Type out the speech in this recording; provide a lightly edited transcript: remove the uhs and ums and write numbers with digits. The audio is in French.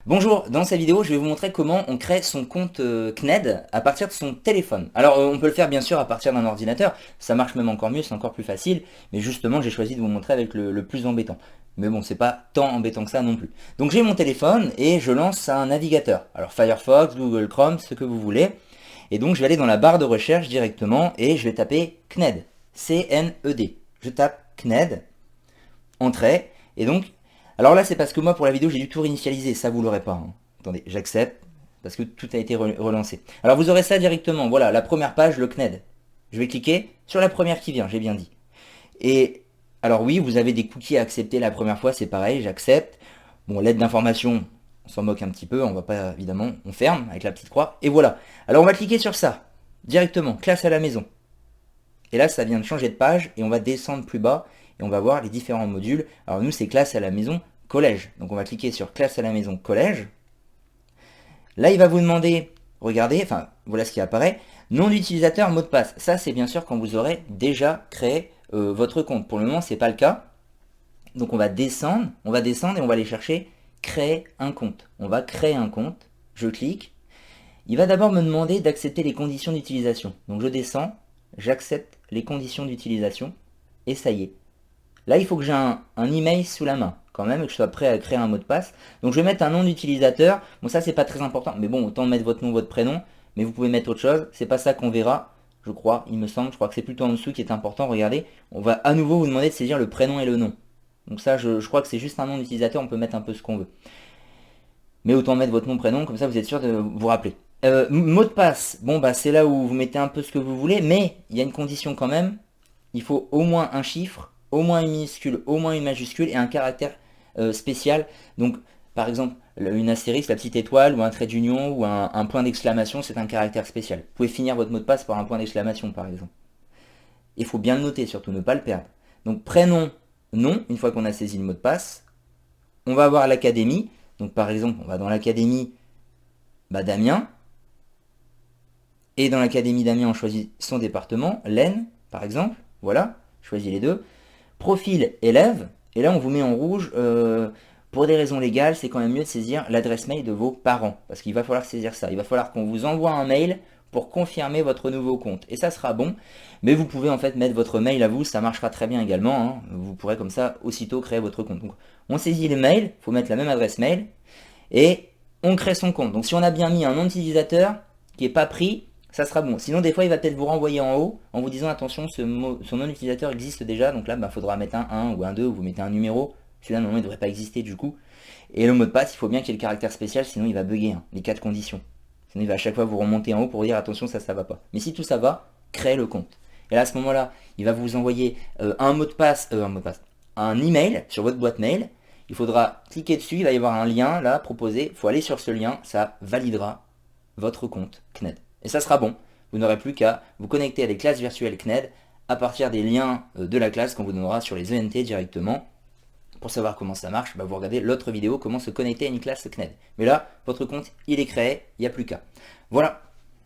Bonjour, dans cette vidéo je vais vous montrer comment on crée son compte CNED à partir de son téléphone. Alors on peut le faire bien sûr à partir d'un ordinateur, ça marche même encore mieux, c'est encore plus facile, mais justement j'ai choisi de vous montrer avec le plus embêtant. Mais bon, c'est pas tant embêtant que ça non plus. Donc j'ai mon téléphone et je lance un navigateur. Alors Firefox, Google Chrome, ce que vous voulez. Et donc je vais aller dans la barre de recherche directement et je vais taper CNED. C-N-E-D. Je tape CNED, entrée, et donc alors là, c'est parce que moi, pour la vidéo, j'ai dû tout réinitialiser. Ça, vous l'aurez pas, hein. Attendez, j'accepte, parce que tout a été relancé. Alors, vous aurez ça directement. Voilà, la première page, le CNED. Je vais cliquer sur la première qui vient, j'ai bien dit. Et alors oui, vous avez des cookies à accepter la première fois, c'est pareil, j'accepte. Bon, l'aide d'information, on s'en moque un petit peu, on va pas, évidemment, on ferme avec la petite croix. Et voilà. Alors, on va cliquer sur ça, directement, classe à la maison. Et là, ça vient de changer de page et on va descendre plus bas et on va voir les différents modules. Alors nous, c'est classe à la maison, collège. Donc on va cliquer sur classe à la maison, collège. Là, il va vous demander, regardez, enfin, voilà ce qui apparaît, nom d'utilisateur, mot de passe. Ça, c'est bien sûr quand vous aurez déjà créé votre compte. Pour le moment, c'est pas le cas. Donc on va descendre et on va aller chercher créer un compte. On va créer un compte. Je clique. Il va d'abord me demander d'accepter les conditions d'utilisation. Donc je descends, j'accepte les conditions d'utilisation, et ça y est. Là, il faut que j'ai un email sous la main, quand même, et que je sois prêt à créer un mot de passe. Donc je vais mettre un nom d'utilisateur. Bon, ça, c'est pas très important, mais bon, autant mettre votre nom, votre prénom, mais vous pouvez mettre autre chose. C'est pas ça qu'on verra, je crois, il me semble. Je crois que c'est plutôt en dessous qui est important. Regardez, on va à nouveau vous demander de saisir le prénom et le nom. Donc ça, je crois que c'est juste un nom d'utilisateur, on peut mettre un peu ce qu'on veut. Mais autant mettre votre nom, prénom, comme ça vous êtes sûr de vous rappeler. Mot de passe, bon bah c'est là où vous mettez un peu ce que vous voulez, mais il y a une condition quand même. Il faut au moins un chiffre, au moins une minuscule, au moins une majuscule et un caractère spécial. Donc par exemple une astérisque, la petite étoile ou un trait d'union ou un point d'exclamation, c'est un caractère spécial. Vous pouvez finir votre mot de passe par un point d'exclamation par exemple. Il faut bien le noter, surtout ne pas le perdre. Donc prénom, nom, une fois qu'on a saisi le mot de passe, on va avoir l'académie. Donc par exemple, on va dans l'académie Damien. Et dans l'académie Damien, on choisit son département, l'Aisne, par exemple. Voilà, choisis les deux. Profil élève. Et là, on vous met en rouge. Pour des raisons légales, c'est quand même mieux de saisir l'adresse mail de vos parents. Parce qu'il va falloir saisir ça. Il va falloir qu'on vous envoie un mail pour confirmer votre nouveau compte. Et ça sera bon. Mais vous pouvez en fait mettre votre mail à vous. Ça marchera très bien également, hein. Vous pourrez comme ça aussitôt créer votre compte. Donc, on saisit les mails. Il faut mettre la même adresse mail. Et on crée son compte. Donc si on a bien mis un nom d'utilisateur qui n'est pas pris, ça sera bon. Sinon des fois il va peut-être vous renvoyer en haut en vous disant attention, son nom d'utilisateur existe déjà. Donc là il faudra mettre un 1 ou un 2 ou vous mettez un numéro. Celui-là normalement il ne devrait pas exister du coup. Et le mot de passe, il faut bien qu'il y ait le caractère spécial, sinon il va bugger, hein, les 4 conditions. Sinon il va à chaque fois vous remonter en haut pour dire attention, ça va pas. Mais si tout ça va, créez le compte. Et là à ce moment-là, il va vous envoyer un mot de passe, un email sur votre boîte mail. Il faudra cliquer dessus, il va y avoir un lien là proposé, il faut aller sur ce lien, ça validera votre compte CNED. Et ça sera bon, vous n'aurez plus qu'à vous connecter à des classes virtuelles CNED à partir des liens de la classe qu'on vous donnera sur les ENT directement. Pour savoir comment ça marche, vous regardez l'autre vidéo, comment se connecter à une classe CNED. Mais là, votre compte, il est créé, il n'y a plus qu'à. Voilà.